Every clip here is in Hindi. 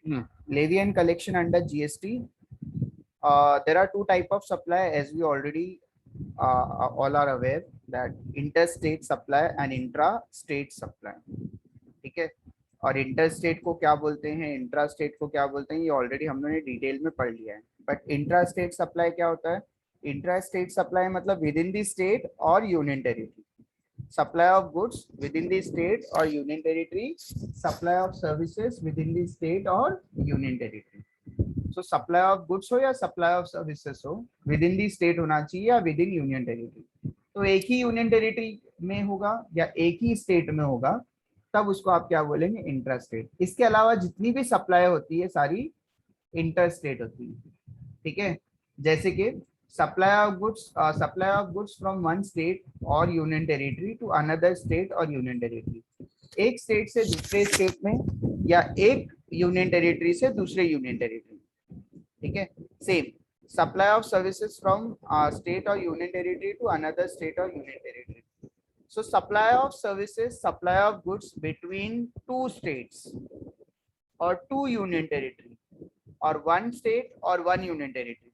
Levy and collection under GST. There are two type of supply, as we already all are aware, that interstate supply and intra-state supply. ठीक है, और इंटरस्टेट को क्या बोलते हैं, इंट्रा स्टेट को क्या बोलते हैं, ये ऑलरेडी हम लोगों ने डिटेल में पढ़ लिया है. बट इंट्रा स्टेट सप्लाई क्या होता है? इंट्रा स्टेट सप्लाई मतलब with in the state or union territory. Supply of goods within the state or union territory, supply of services within the state or union territory. So supply of goods हो या supply of services हो, within the state होना चाहिए या within union territory. तो एक ही यूनियन टेरिटरी में होगा या एक ही स्टेट में होगा, तब उसको आप क्या बोलेंगे? Intra state. इसके अलावा जितनी भी सप्लाई होती है सारी इंटर स्टेट होती है. ठीक है, जैसे कि supply of goods from one state or union territory to another state or union territory. एक स्टेट से दूसरे स्टेट में या एक यूनियन टेरिटरी से दूसरे यूनियन टेरिटरी. ठीक है, same supply of services from state or union territory to another state or union territory. So supply of services, supply of goods between two states or two union territory or one state or one union territory.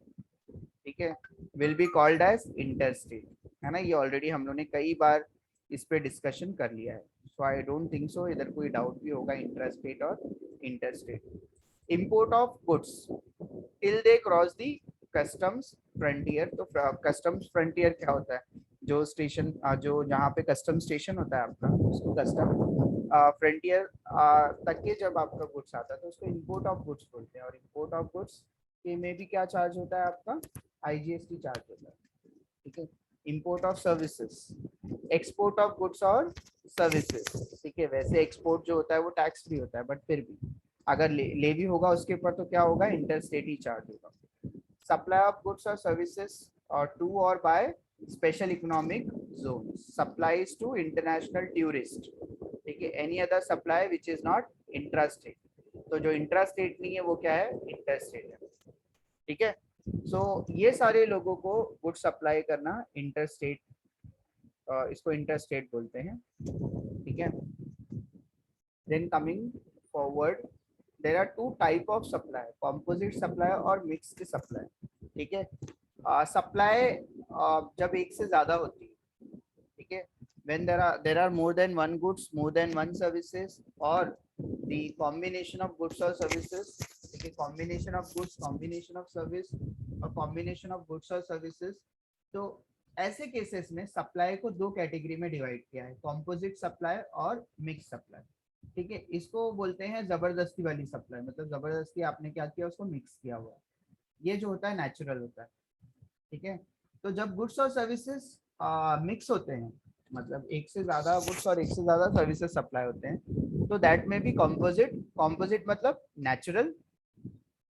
ठीक है, will be called as interstate. है ना, ये ऑलरेडी हम लोगों ने कई बार इस पे डिस्कशन कर लिया है. सो आई डोंट थिंक सो इधर कोई डाउट भी होगा इंट्रास्टेट और interstate. Import of goods till they cross the customs frontier. तो कस्टम्स फ्रंटियर क्या होता है? जो स्टेशन, जो जहाँ पे कस्टम स्टेशन होता है आपका, उसको कस्टम फ्रंटियर तक के जब आपका गुड्स आता है तो उसको इंपोर्ट ऑफ गुड्स बोलते हैं. और इंपोर्ट ऑफ गुड्स के में भी क्या चार्ज होता है आपका? IGST चार्ज होता है. ठीक है, import of services, export of goods और सर्विसेज. ठीक है, वैसे एक्सपोर्ट जो होता है वो टैक्स फ्री होता है, बट फिर भी अगर लेवी होगा उसके ऊपर तो क्या होगा? इंटरस्टेट ही चार्ज होगा. सप्लाई ऑफ गुड्स और सर्विसेज और टू और by special economic zone, supplies to international tourist. ठीक है, any other supply which is not intrastate. तो जो इंट्रास्टेट नहीं है वो क्या है? इंटरस्टेट है. ठीक है, सो ये सारे लोगों को गुड सप्लाई करना इंटरस्टेट, इसको इंटरस्टेट बोलते हैं. ठीक है, then coming forward, there are two type of supply, composite supply और मिक्स्ड सप्लाई. ठीक है, सप्लाई जब एक से ज्यादा होती है. ठीक है, when there are more than one goods, more than one services, or the combination of goods or services. ठीक है, combination of goods, combination of service और combination of goods और services. तो ऐसे केसेस में सप्लाई को दो कैटेगरी में डिवाइड किया है, कॉम्पोजिट सप्लाई और मिक्स सप्लाई. ठीक है, इसको बोलते हैं जबरदस्ती वाली सप्लाई, मतलब जबरदस्ती आपने क्या किया? उसको मिक्स किया हुआ. ये जो होता है नेचुरल होता है. ठीक है, तो जब गुड्स और सर्विसेज मिक्स होते हैं, मतलब एक से ज्यादा गुड्स और एक से ज्यादा सर्विसेज सप्लाई होते हैं, तो दैट में भी कॉम्पोजिट. कॉम्पोजिट मतलब नेचुरल,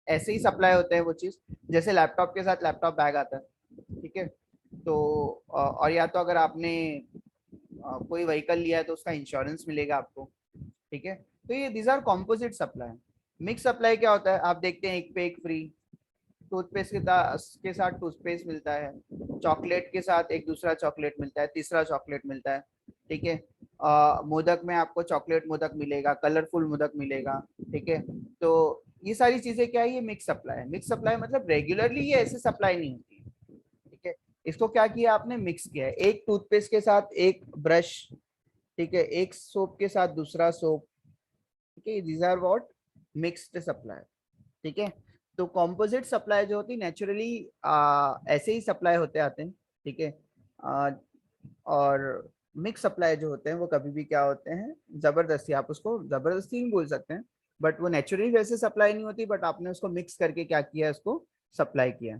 ऐसे ही सप्लाई होते हैं वो चीज. जैसे लैपटॉप के साथ लैपटॉप बैग आता है. ठीक है, तो और या तो अगर आपने कोई व्हीकल लिया है तो उसका इंश्योरेंस मिलेगा आपको. ठीक है, तो ये these are composite supply. Mix supply क्या होता है? आप देखते हैं एक पे एक फ्री, टूथपेस्ट के साथ टूथपेस्ट मिलता है, चॉकलेट के साथ एक दूसरा चॉकलेट मिलता है, तीसरा चॉकलेट मिलता है. ठीक है, मोदक में आपको चॉकलेट मोदक मिलेगा, कलरफुल मोदक मिलेगा. ठीक है, तो ये सारी चीजें क्या है? ये मिक्स सप्लाई है. मिक्स सप्लाई मतलब रेगुलरली ये ऐसे सप्लाई नहीं होती है. ठीक है, इसको क्या किया आपने? मिक्स किया है. एक टूथपेस्ट के साथ एक ब्रश. ठीक है, एक सोप के साथ दूसरा सोप. ठीक है, these are what? Mixed supply. ठीक है, तो कॉम्पोजिट सप्लाई जो होती है नेचुरली ऐसे ही सप्लाई होते आते हैं. ठीक है, और मिक्स सप्लाई जो होते हैं वो कभी भी क्या होते हैं? जबरदस्ती. आप उसको जबरदस्ती नहीं बोल सकते हैं, बट वो नेचुरली वैसे सप्लाई नहीं होती, बट आपने उसको मिक्स करके क्या किया? उसको सप्लाई किया.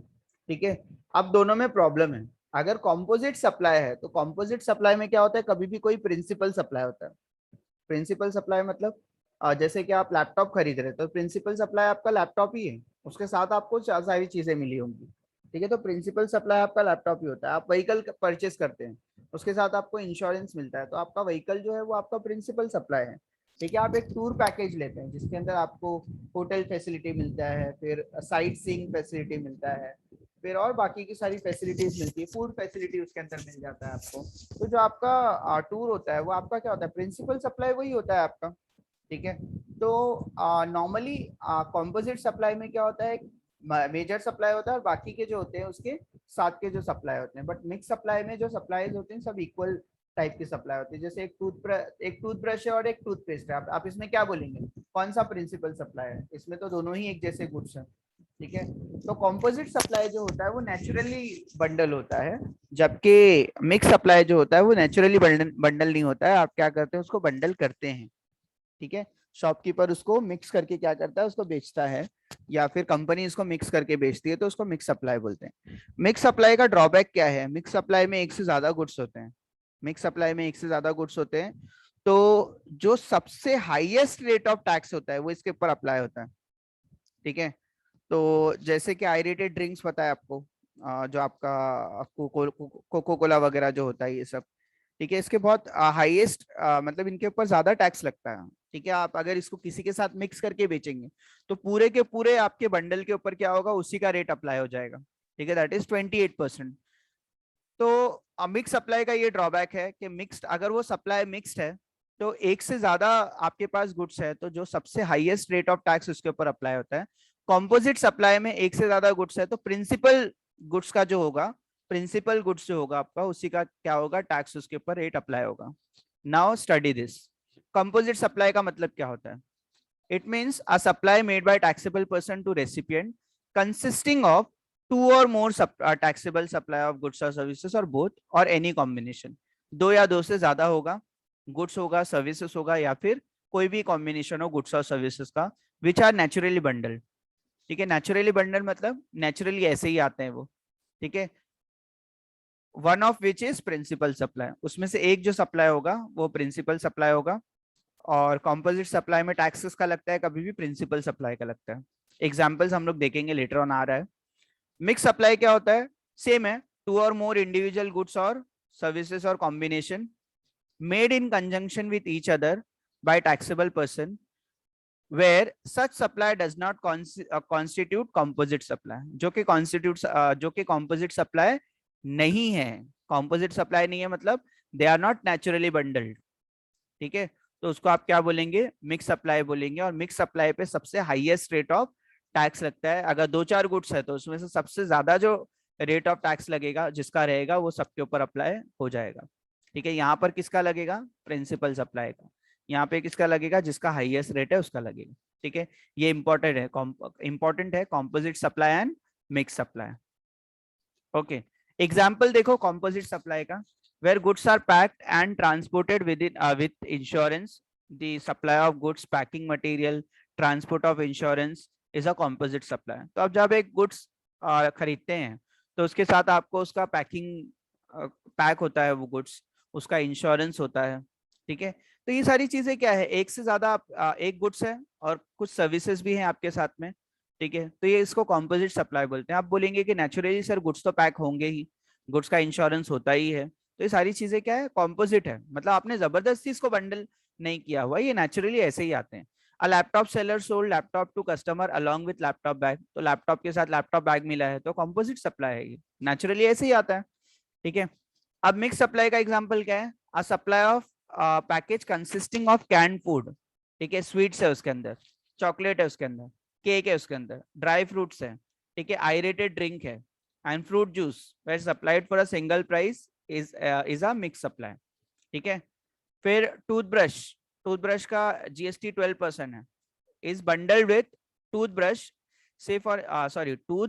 ठीक है, अब दोनों में प्रॉब्लम है. अगर कॉम्पोजिट सप्लाई है तो कॉम्पोजिट सप्लाई में क्या होता है? कभी भी कोई प्रिंसिपल सप्लाई होता है. प्रिंसिपल सप्लाई मतलब जैसे कि आप लैपटॉप खरीद रहे हैं तो प्रिंसिपल सप्लाई आपका लैपटॉप ही है, उसके साथ आपको सारी चीजें मिली होंगी. ठीक है, तो प्रिंसिपल सप्लाई आपका लैपटॉप ही होता है. आप व्हीकल परचेस करते हैं, उसके साथ आपको इंश्योरेंस मिलता है, तो आपका व्हीकल जो है वो आपका प्रिंसिपल सप्लाई है. ठीक है, आप एक टूर पैकेज लेते हैं जिसके अंदर आपको होटल फैसिलिटी मिलता है, फिर साइट सीइंग फैसिलिटी मिलता है, फिर और बाकी की सारी फैसिलिटीज मिलती है, फूड फैसिलिटी उसके अंदर मिल जाता है आपको. तो जो आपका टूर होता है वो आपका क्या होता है? प्रिंसिपल सप्लाई वही होता है आपका. ठीक है। तो नॉर्मली कंपोजिट सप्लाई में क्या होता है, मेजर सप्लाई होता है और बाकी के जो होते हैं उसके साथ के जो सप्लाई होते हैं। बट मिक्स सप्लाई में जो सप्लाईज होते हैं सब इक्वल टाइप की सप्लाई होती है। जैसे एक टूथब्रश है और एक टूथपेस्ट है, आप इसमें क्या बोलेंगे, कौन सा प्रिंसिपल सप्लाई है? इसमें तो दोनों ही एक जैसे गुड्स हैं। ठीक है। तो कॉम्पोजिट सप्लाई जो होता है वो नेचुरली बंडल होता है, जबकि मिक्स सप्लाई जो होता है वो नेचुरली बंडल नहीं होता है। आप क्या करते हैं, उसको बंडल करते हैं। ठीक है। शॉपकीपर उसको मिक्स करके क्या करता है, उसको बेचता है, या फिर कंपनी इसको मिक्स करके बेचती है, तो उसको मिक्स सप्लाई बोलते हैं। मिक्स सप्लाई का ड्रॉबैक क्या है, मिक्स सप्लाई में एक से ज्यादा गुड्स होते हैं। मिक्स सप्लाई में एक से ज्यादा गुड्स होते हैं, तो जो सबसे हाईएस्ट रेट ऑफ टैक्स होता है वो इसके ऊपर अप्लाई होता है। ठीक है। तो जैसे कि आयरेटेड ड्रिंक्स पता है आपको, जो आपका कोको कोला वगैरह जो होता है ये सब। ठीक है। इसके बहुत हाईएस्ट, मतलब इनके ऊपर ज्यादा टैक्स लगता है। ठीक है। आप अगर इसको किसी के साथ मिक्स करके बेचेंगे तो पूरे के पूरे आपके बंडल के ऊपर क्या होगा, उसी का रेट अप्लाई हो जाएगा। ठीक है, दैट इज 28%। तो मिक्स सप्लाई का ये ड्रॉबैक है कि मिक्स्ड, अगर वो सप्लाई मिक्स्ड है तो एक से ज्यादा आपके पास गुड्स है तो जो सबसे हाईएस्ट रेट ऑफ टैक्स उसके ऊपर अप्लाई होता है। कॉम्पोजिट सप्लाई में एक से ज्यादा गुड्स है तो प्रिंसिपल गुड्स का जो होगा, प्रिंसिपल गुड्स जो होगा आपका, उसी का क्या होगा, टैक्स उसके ऊपर रेट अप्लाई होगा। Now study this. Composite supply का मतलब क्या होता है? It means a supply made by taxable person to recipient consisting of two और more taxable supply of goods और सर्विसेज और बोथ और एनी कॉम्बिनेशन। दो या दो से ज्यादा होगा, गुड्स होगा, सर्विसेज होगा, या फिर कोई भी कॉम्बिनेशन हो गुड्स और सर्विसेज का, विच आर नेचुरली बंडल। ठीक है। नेचुरली बंडल मतलब नेचुरली ऐसे ही आते हैं वो। ठीक है। One of which is principal supply, उसमें से एक जो सप्लाई होगा वो प्रिंसिपल सप्लाई होगा। और कॉम्पोजिट सप्लाई में टैक्सेस का लगता है, कभी भी प्रिंसिपल सप्लाई का लगता है। एग्जाम्पल्स हम लोग देखेंगे, लेटर ऑन आ रहा है। मिक्स सप्लाई क्या होता है, सेम है, टू और मोर इंडिविजुअल गुड्स और सर्विसेज और combination made in conjunction with each other by taxable person where such supply does not constitute composite supply, जो कि कॉम्पोजिट सप्लाई नहीं है। कॉम्पोजिट सप्लाई नहीं है मतलब they are not naturally bundled. ठीक है। तो उसको आप क्या बोलेंगे, मिक्स सप्लाई बोलेंगे। और मिक्स सप्लाई पे सबसे हाईएस्ट रेट ऑफ टैक्स लगता है। अगर दो चार गुड्स है तो उसमें से सबसे ज्यादा जो रेट ऑफ टैक्स लगेगा जिसका रहेगा वो सबके ऊपर अप्लाई हो जाएगा। ठीक है। यहाँ पर किसका लगेगा, प्रिंसिपल सप्लाई का। यहाँ पे किसका लगेगा, जिसका हाईएस्ट रेट है उसका लगेगा। ठीक है। ये इंपॉर्टेंट है composite supply and mix supply. Okay. Example देखो कॉम्पोजिट सप्लाई का, where goods are packed and transported within with insurance. The supply of goods, packing material, transport of insurance is a composite supply. तो अब जब एक गुड्स खरीदते हैं तो उसके साथ आपको उसका पैकिंग पैक होता है वो गुड्स, उसका इंश्योरेंस होता है। ठीक है। तो ये सारी चीजें क्या है, एक से ज्यादा एक गुड्स है और कुछ सर्विसेज भी हैं आपके साथ में। ठीक है। तो ये इसको कॉम्पोजिट सप्लाई बोलते हैं। आप बोलेंगे कि नेचुरली सर गुड्स तो पैक होंगे ही, गुड्स का इंश्योरेंस होता ही है, तो ये सारी चीजें क्या है, कॉम्पोजिट है। मतलब आपने जबरदस्ती इसको बंडल नहीं किया हुआ, ये नेचुरली ऐसे ही आते हैं। A laptop seller sold laptop to customer along with laptop bag, तो लैपटॉप के साथ लैपटॉप बैग मिला है तो कॉम्पोजिट सप्लाई है, ये नेचुरली ऐसे ही आता है। ठीक है। अब मिक्स सप्लाई का एग्जांपल क्या है, a supply of package consisting of canned food. ठीक है। स्वीट्स है उसके अंदर, चॉकलेट है उसके अंदर, केक है उसके अंदर, ड्राई फ्रूट्स है। ठीक है। आयरेटेड ड्रिंक है and fruit juice were supplied for a single price is a mix supply. ठीक है। फिर टूथब्रश, टूथब्रश का जीएसटी 12% है, इज बंडल्ड विथ टूथब्रश से फॉर सॉरी टूथ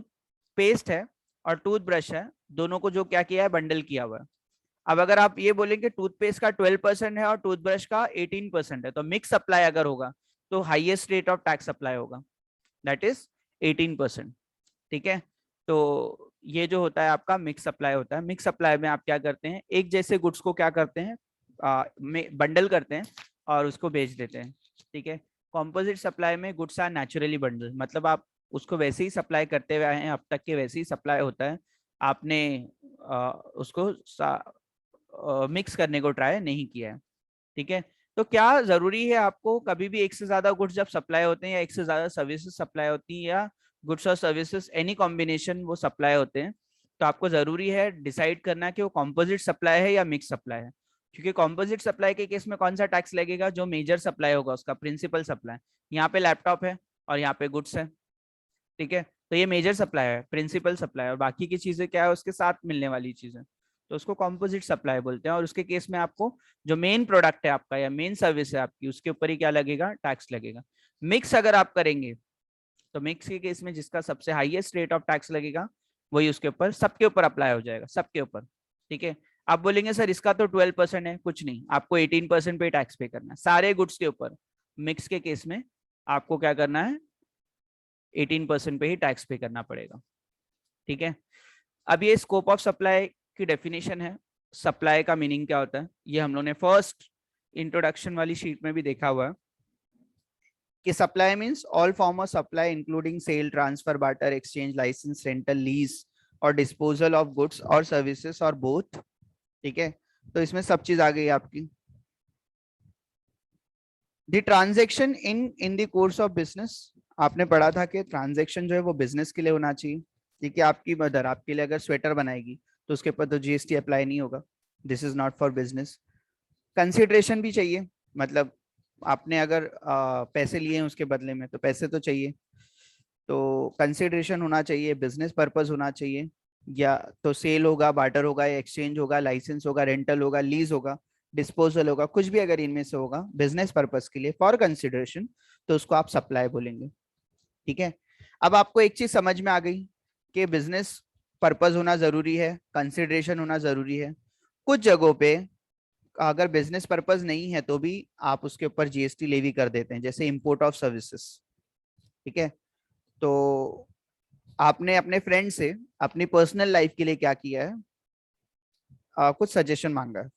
पेस्ट है और टूथब्रश है, दोनों को जो क्या किया है, बंडल किया हुआ है। अब अगर आप ये बोलेंगे टूथपेस्ट का 12% है और टूथब्रश का 18% है, तो मिक्स सप्लाई अगर होगा तो highest rate of tax apply होगा, दैट इज 18%। ठीक है। तो ये जो होता है आपका मिक्स सप्लाई होता है। मिक्स सप्लाई में आप क्या करते हैं, एक जैसे गुड्स को क्या करते हैं, बंडल करते हैं और उसको बेच देते हैं। ठीक है। कॉम्पोजिट सप्लाई में गुड्स आर नेचुरली बंडल, मतलब आप उसको वैसे ही सप्लाई करते हुए आए हैं, अब तक के वैसे ही सप्लाई होता है, आपने उसको मिक्स करने को ट्राई नहीं किया है। ठीक है। तो क्या जरूरी है आपको, कभी भी एक से ज्यादा गुड्स जब सप्लाई होते हैं या एक से ज्यादा सर्विसेज सप्लाई होती है या गुड्स और सर्विसेज एनी कॉम्बिनेशन वो सप्लाई होते हैं, तो आपको जरूरी है डिसाइड करना कि वो कॉम्पोजिट सप्लाई है या मिक्स सप्लाई है। क्योंकि कॉम्पोजिट सप्लाई के केस में कौन सा टैक्स लगेगा, जो मेजर सप्लाई होगा उसका, प्रिंसिपल सप्लाई। यहाँ पे लैपटॉप है और यहाँ पे गुड्स है, ठीक है, तो ये मेजर सप्लाई है, प्रिंसिपल सप्लाई, और बाकी की चीजें क्या है, उसके साथ मिलने वाली चीजें, तो उसको कॉम्पोजिट सप्लाई बोलते हैं। और उसके केस में आपको जो मेन प्रोडक्ट है आपका या मेन सर्विस है आपकी, उसके ऊपर ही क्या लगेगा, टैक्स लगेगा। मिक्स अगर आप करेंगे तो मिक्स के केस में जिसका सबसे हाईएस्ट रेट ऑफ टैक्स लगेगा वही उसके ऊपर, सबके ऊपर अप्लाई हो जाएगा, सबके ऊपर, ठीक है। आप बोलेंगे सर इसका तो 12% है, कुछ नहीं, आपको 18% पे टैक्स पे करना है सारे गुड्स के ऊपर। मिक्स के केस में आपको क्या करना है, 18% पे ही टैक्स पे करना पड़ेगा, ठीक है। अब ये स्कोप ऑफ सप्लाई की डेफिनेशन है, सप्लाई का मीनिंग क्या होता है, ये हम लोग ने फर्स्ट इंट्रोडक्शन वाली शीट में भी देखा हुआ है कि supply means all form of supply including sale, transfer, barter, exchange, licence, rental, lease और डिस्पोजल ऑफ गुड्स और सर्विसेज और बोथ, ठीक है। तो इसमें सब चीज आ गई आपकी। The transaction in the course of business, आपने पढ़ा था कि ट्रांजेक्शन जो है वो बिजनेस के लिए होना चाहिए, ठीक है। आपकी मदर आपके लिए अगर स्वेटर बनाएगी तो उसके ऊपर तो जीएसटी अप्लाई नहीं होगा, this is not for business. Consideration भी चाहिए, मतलब आपने अगर पैसे लिए हैं उसके बदले में तो पैसे तो चाहिए, तो कंसिडरेशन होना चाहिए, बिजनेस पर्पस होना चाहिए, या तो सेल होगा, बार्टर होगा, एक्सचेंज होगा, लाइसेंस होगा, रेंटल होगा, लीज होगा, डिस्पोजल होगा, कुछ भी अगर इनमें से होगा बिजनेस पर्पस के लिए फॉर कंसिडरेशन, तो उसको आप सप्लाई बोलेंगे, ठीक है। अब आपको एक चीज समझ में आ गई कि बिजनेस पर्पस होना जरूरी है, कंसिडरेशन होना जरूरी है। कुछ जगहों पे अगर बिजनेस पर्पस नहीं है तो भी आप उसके ऊपर जीएसटी लेवी कर देते हैं, जैसे इंपोर्ट ऑफ सर्विसेज, ठीक है। तो आपने अपने फ्रेंड से अपनी पर्सनल लाइफ के लिए क्या किया है, कुछ सजेशन मांगा है,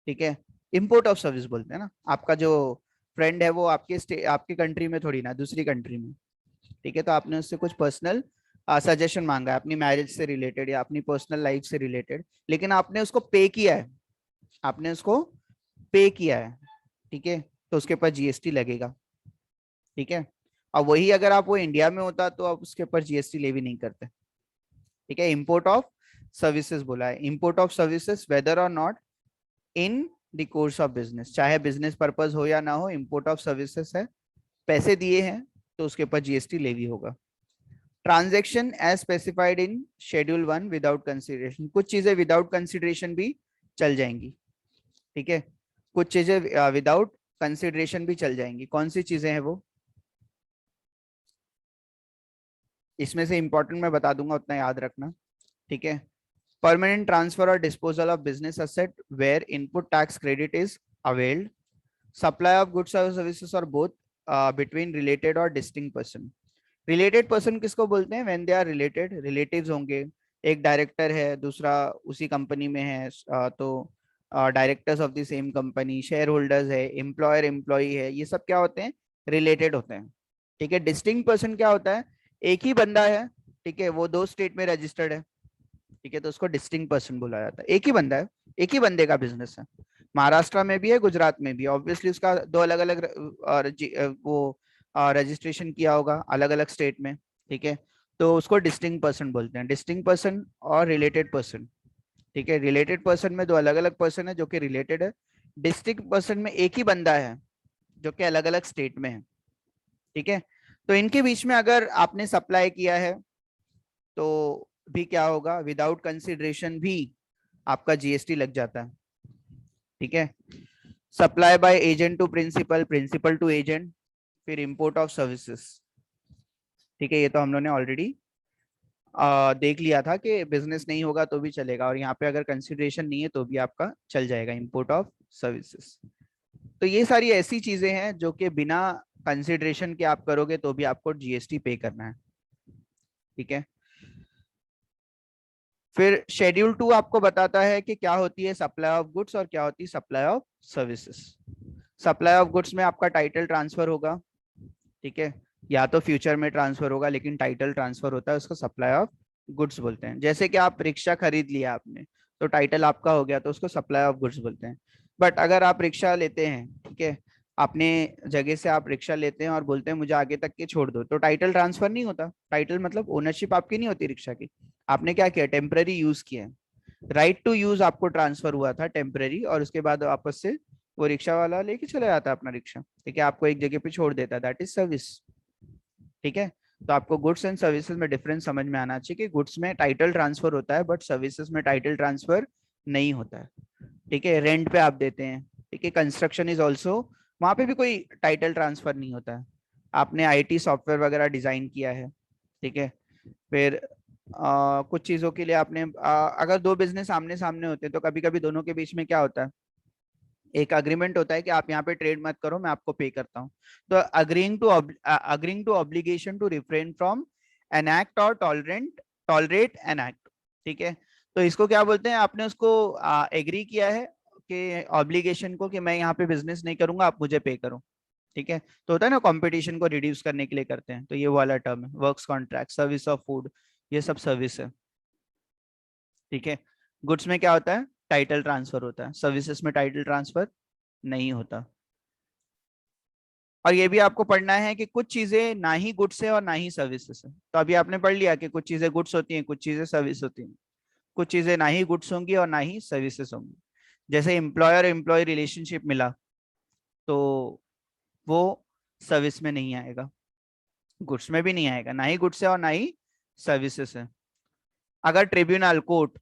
ठीक है। इंपोर्ट ऑफ सर्विस बोलते हैं ना, आपका जो फ्रेंड है वो आपके कंट्री में थोड़ी ना, दूसरी कंट्री में, ठीक है। तो आपने उससे कुछ पर्सनल सजेशन मांगा है अपनी मैरिज से रिलेटेड या अपनी पर्सनल लाइफ से रिलेटेड, लेकिन आपने उसको पे किया है, आपने उसको पे किया है, ठीक है, तो उसके ऊपर जीएसटी लगेगा, ठीक है। और वही अगर आप वो इंडिया में होता तो आप उसके ऊपर जीएसटी लेवी नहीं करते, ठीक है। इंपोर्ट ऑफ सर्विसेज बोला है, इंपोर्ट ऑफ सर्विसेज वेदर और not in the course of business, चाहे बिजनेस पर्पज हो या ना हो, इंपोर्ट ऑफ सर्विसेज है, पैसे दिए हैं तो उसके ऊपर जीएसटी लेवी होगा। Transaction as specified in schedule 1 without consideration, कुछ चीजें विदाउट कंसिडरेशन भी चल जाएंगी, ठीक है, कुछ चीजें विदाउट कंसिडरेशन भी चल जाएंगी। कौन सी चीजें हैं वो, इसमें से इंपॉर्टेंट मैं बता दूंगा, उतना याद रखना, ठीक है। परमानेंट ट्रांसफर और disposal of business asset where input tax credit is availed, supply of goods और सर्विसेज और बोथ बिटवीन रिलेटेड और डिस्टिंक्ट पर्सन। रिलेटेड पर्सन किसको बोलते हैं, when they are related, relatives होंगे, एक डायरेक्टर है दूसरा उसी कंपनी में है, तो directors of the same company, share holders है, एम्प्लॉयर एम्प्लॉई है, ये सब क्या होते हैं, रिलेटेड होते हैं, ठीक है। डिस्टिंक्ट पर्सन क्या होता है, एक ही बंदा है, ठीक है, वो दो स्टेट में रजिस्टर्ड है, ठीक है, तो उसको डिस्टिंक्ट पर्सन बोला जाता है। एक ही बंदा है, एक ही बंदे का बिजनेस है, महाराष्ट्र में भी है, गुजरात में भी है, ऑब्वियसली उसका दो अलग अलग वो रजिस्ट्रेशन किया होगा अलग अलग स्टेट में, ठीक है, तो उसको डिस्टिंक्ट पर्सन बोलते हैं। डिस्टिंक्ट पर्सन और रिलेटेड पर्सन, ठीक है, रिलेटेड पर्सन में दो अलग अलग पर्सन है जो कि रिलेटेड है, डिस्टिंक्ट पर्सन में एक ही बंदा है जो कि अलग अलग स्टेट में है, ठीक है। तो इनके बीच में अगर आपने सप्लाई किया है तो भी क्या होगा, विदाउट कंसिडरेशन भी आपका जीएसटी लग जाता है, ठीक है। Supply by agent to principal, principal to agent, फिर इंपोर्ट ऑफ सर्विसेज, ठीक है, ये तो हम लोगों ने ऑलरेडी देख लिया था कि बिजनेस नहीं होगा तो भी चलेगा, और यहाँ पे अगर कंसिडरेशन नहीं है तो भी आपका चल जाएगा, इंपोर्ट ऑफ सर्विसेज। तो ये सारी ऐसी चीजें हैं जो कि बिना कंसिडरेशन के आप करोगे तो भी आपको जीएसटी पे करना है, ठीक है। फिर शेड्यूल 2 आपको बताता है कि क्या होती है सप्लाई ऑफ गुड्स और क्या होती है supply of services. Supply of goods में आपका टाइटल ट्रांसफर होगा, ठीक है, या तो फ्यूचर में ट्रांसफर होगा लेकिन टाइटल ट्रांसफर होता है, उसको सप्लाई ऑफ गुड्स बोलते हैं। जैसे कि आप रिक्शा खरीद लिया आपने तो टाइटल आपका हो गया, तो उसको सप्लाई ऑफ गुड्स बोलते हैं। बट अगर आप रिक्शा लेते हैं, ठीक है, अपने जगह से आप रिक्शा लेते हैं और बोलते हैं मुझे आगे तक के छोड़ दो, तो टाइटल ट्रांसफर नहीं होता, टाइटल मतलब ओनरशिप आपकी नहीं होती रिक्शा की, आपने क्या किया, टेम्पररी यूज किया है। राइट टू यूज आपको ट्रांसफर हुआ था टेम्परेरी, और उसके बाद वापस से वो रिक्शा वाला लेके चला जाता है अपना रिक्शा, ठीक है, आपको एक जगह पे छोड़ देता है, दैट इज सर्विस। ठीक है, तो आपको गुड्स एंड सर्विसेज में डिफरेंस समझ में आना चाहिए कि गुड्स में टाइटल ट्रांसफर होता है बट सर्विसेज में टाइटल ट्रांसफर नहीं होता है। ठीक है, रेंट पे आप देते हैं, ठीक है, कंस्ट्रक्शन इज ऑल्सो, वहां पे भी कोई टाइटल ट्रांसफर नहीं होता है, आपने आईटी सॉफ्टवेयर वगैरह डिजाइन किया है, ठीक है, फिर कुछ चीजों के लिए आपने अगर दो बिजनेस आमने सामने होते हैं तो कभी कभी दोनों के बीच में क्या होता है, एक अग्रीमेंट होता है कि आप यहाँ पे ट्रेड मत करो, मैं आपको पे करता हूँ। तो agreeing to obligation to refrain from an act और टॉलरेट एन एक्ट। ठीक है, तो इसको क्या बोलते हैं, आपने उसको एग्री किया है कि ऑब्लिगेशन को कि मैं यहाँ पे बिजनेस नहीं करूंगा, आप मुझे पे करो। ठीक है, तो होता है ना, कंपटीशन को रिड्यूस करने के लिए करते हैं, तो ये वो वाला टर्म है, works contract, service of food, ये सब सर्विस है। ठीक है, गुड्स में क्या होता है, टाइटल ट्रांसफर होता है, सर्विसेज में टाइटल ट्रांसफर नहीं होता। और ये भी आपको पढ़ना है कि कुछ चीजें ना ही गुड्स है और ना ही सर्विसेज है। तो अभी आपने पढ़ लिया कि कुछ चीजें गुड्स होती हैं, कुछ चीजें सर्विस होती हैं, कुछ चीजें ना ही गुड्स होंगी और ना ही सर्विसेज होंगी। जैसे एम्प्लॉयर एम्प्लॉय रिलेशनशिप मिला, तो वो सर्विस में नहीं आएगा, गुड्स में भी नहीं आएगा, ना ही गुड्स है और ना ही सर्विसेज है। अगर ट्रिब्यूनल कोर्ट,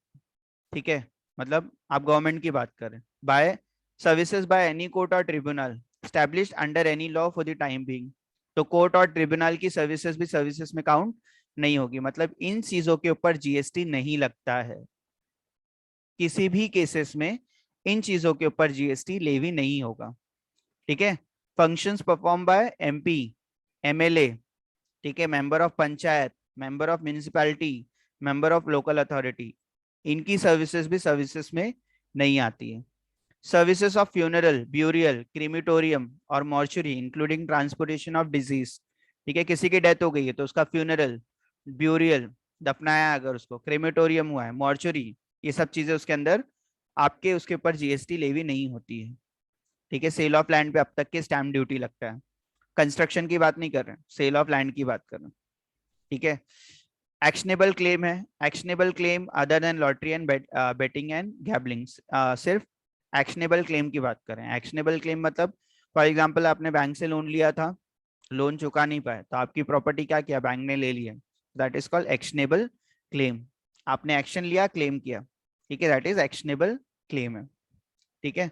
ठीक है, मतलब आप गवर्नमेंट की बात करें, by services by any court or tribunal established under any law for the time being, तो कोर्ट और ट्रिब्यूनल की सर्विसेज भी सर्विसेज में काउंट नहीं होगी, मतलब इन चीजों के ऊपर जीएसटी नहीं लगता है, किसी भी केसेस में इन चीजों के ऊपर जीएसटी लेवी नहीं होगा। ठीक है, functions perform by MP, MLA, ठीक है, member of panchayat, member of municipality, member of local authority, इनकी सर्विसेज भी सर्विसेज में नहीं आती है। सर्विसेज ऑफ फ्यूनरल, ब्यूरियल, क्रीमिटोरियम और mortuary including transportation of disease, ठीक है, किसी की डेथ हो गई है तो उसका फ्यूनरल, ब्यूरियल, दफनाया अगर उसको, क्रीमेटोरियम हुआ है, मॉर्चुरी, ये सब चीजें उसके अंदर आपके उसके ऊपर जीएसटी लेवी नहीं होती है। ठीक है, सेल ऑफ लैंड पे अब तक के स्टैम्प ड्यूटी लगता है, कंस्ट्रक्शन की बात नहीं कर रहे हैं, सेल ऑफ लैंड की बात कर रहे हैं। ठीक है, एक्शनेबल क्लेम है, actionable claim other than lottery and betting and gambling, सिर्फ एक्शनेबल क्लेम की बात करें। एक्शनेबल क्लेम मतलब फॉर एग्जांपल आपने बैंक से लोन लिया था, लोन चुका नहीं पाए, तो आपकी प्रॉपर्टी क्या किया, बैंक ने ले लिया, that is called actionable claim, आपने एक्शन लिया, क्लेम किया, ठीक है, दैट इज एक्शनेबल क्लेम है। ठीक है,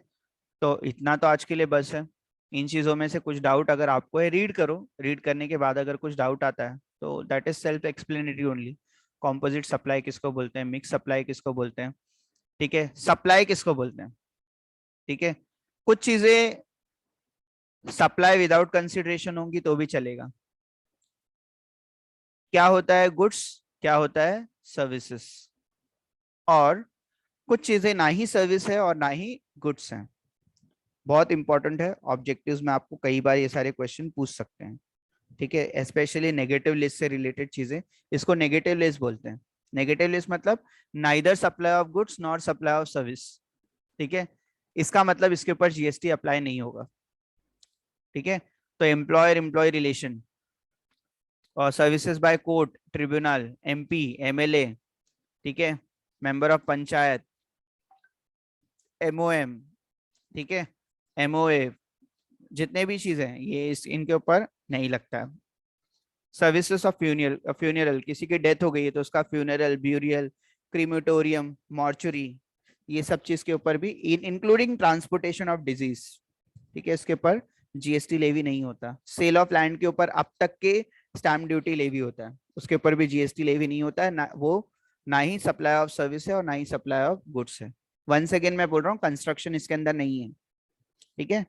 तो इतना तो आज के लिए बस है। इन चीजों में से कुछ डाउट अगर आपको है, रीड करो, रीड करने के बाद अगर कुछ डाउट आता है तो that is self explanatory only. Composite supply किसको बोलते हैं, मिक्स सप्लाई किसको बोलते हैं, ठीक है, सप्लाई किसको बोलते हैं। ठीक है, कुछ चीजें सप्लाई विदाउट कंसिडरेशन होंगी तो भी चलेगा। क्या होता है गुड्स, क्या होता है सर्विसेज, और कुछ चीजें ना ही सर्विस है और ना ही गुड्स हैं। बहुत इंपॉर्टेंट है, ऑब्जेक्टिव्स में आपको कई बार ये सारे क्वेश्चन पूछ सकते हैं। ठीक है, स्पेशली नेगेटिव लिस्ट से रिलेटेड चीजें, इसको नेगेटिव लिस्ट बोलते हैं। नेगेटिव लिस्ट मतलब neither supply of goods not supply of service. ठीक है, इसका मतलब इसके ऊपर जीएसटी अप्लाई नहीं होगा। ठीक है, तो एम्प्लॉयर एम्प्लॉय रिलेशन और services by court, tribunal, MP, MLA, ठीक है, मेंबर ऑफ पंचायत, एमओएम, ठीक है, एमओए, जितने भी चीजें हैं ये इनके ऊपर नहीं लगता। सर्विसेज ऑफ फ्यूनरल, किसी की डेथ हो गई है तो उसका फ्यूनरल, ब्यूरियल, क्रीमेटोरियम, मॉर्चुरी, ये सब चीज के ऊपर भी इंक्लूडिंग ट्रांसपोर्टेशन ऑफ डिजीज, ठीक है, इसके ऊपर जीएसटी लेवी नहीं होता। सेल ऑफ लैंड के ऊपर अब तक के स्टैम्प ड्यूटी लेवी होता है, उसके ऊपर भी जीएसटी लेवी नहीं होता है, ना वो ना ही सप्लाई ऑफ सर्विस है और ना ही सप्लाई ऑफ गुड्स है। वंस अगेन मैं बोल रहा हूँ, कंस्ट्रक्शन इसके अंदर नहीं है। ठीक है,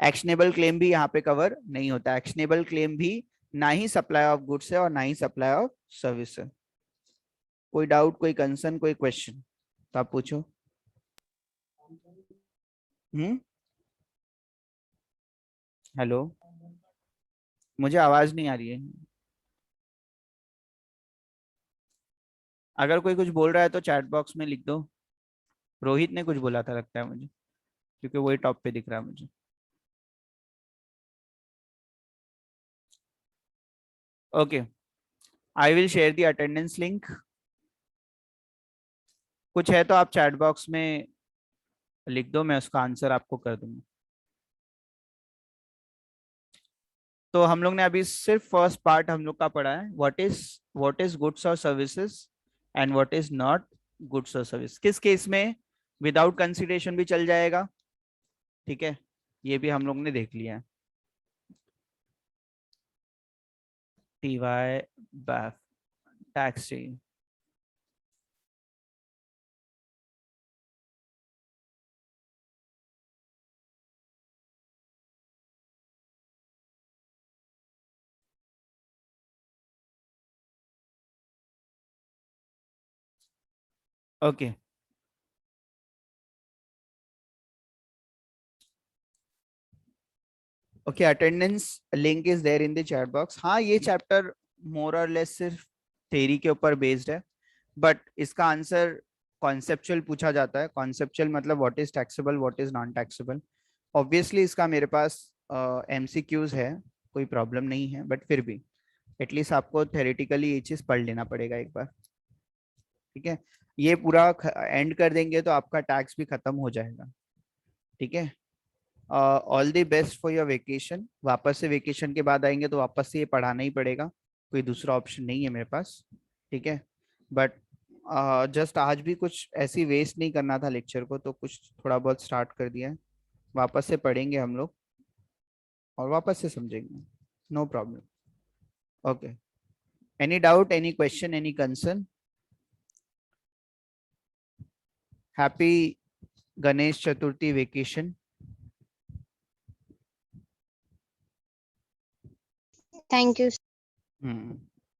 एक्शनेबल क्लेम भी यहाँ पे कवर नहीं होता, एक्शनेबल क्लेम भी ना ही सप्लाई ऑफ गुड्स है और ना ही सप्लाई ऑफ सर्विस है। कोई डाउट, कोई कंसर्न, कोई क्वेश्चन तो आप पूछो। हेलो, मुझे आवाज नहीं आ रही है। अगर कोई कुछ बोल रहा है तो चैट बॉक्स में लिख दो। रोहित ने कुछ बोला था लगता है मुझे, क्योंकि वही टॉप पे दिख रहा है मुझे। Okay, I will share the attendance link. कुछ है तो आप चैट बॉक्स में लिख दो, मैं उसका आंसर आपको कर दूंगा। तो हम लोग ने अभी सिर्फ फर्स्ट पार्ट हम लोग का पढ़ा है, व्हाट इज गुड्स और services and what is not goods और सर्विस। किस केस में विदाउट कंसिडरेशन भी चल जाएगा, ठीक है, ये भी हम लोग ने देख लिया है। T Y BAF tax. Okay, okay, attendance link is there in the chat box. हाँ, ये चैप्टर मोर और लेस सिर्फ थ्योरी के ऊपर बेस्ड है, बट इसका आंसर कॉन्सेप्चुअल पूछा जाता है। कॉन्सेप्चुअल मतलब what is taxable, what is non taxable. Obviously इसका मेरे पास एमसीक्यूज है, कोई प्रॉब्लम नहीं है, बट फिर भी एटलीस्ट आपको थेरेटिकली ये चीज पढ़ लेना पड़ेगा एक बार, ठीक है। ये पूरा एंड कर देंगे तो आपका टैक्स भी खत्म हो जाएगा, ठीक है। All the best for your vacation. वापस से वेकेशन के बाद आएंगे तो वापस से ये पढ़ाना ही पड़ेगा, कोई दूसरा ऑप्शन नहीं है मेरे पास, ठीक है। बट जस्ट आज भी कुछ ऐसी वेस्ट नहीं करना था लेक्चर को, तो कुछ थोड़ा बहुत स्टार्ट कर दिया है। वापस से पढ़ेंगे हम लोग और वापस से समझेंगे, no problem. Okay, any doubt, any question, any concern? Happy Ganesh Chaturthi vacation. Thank you. Hmm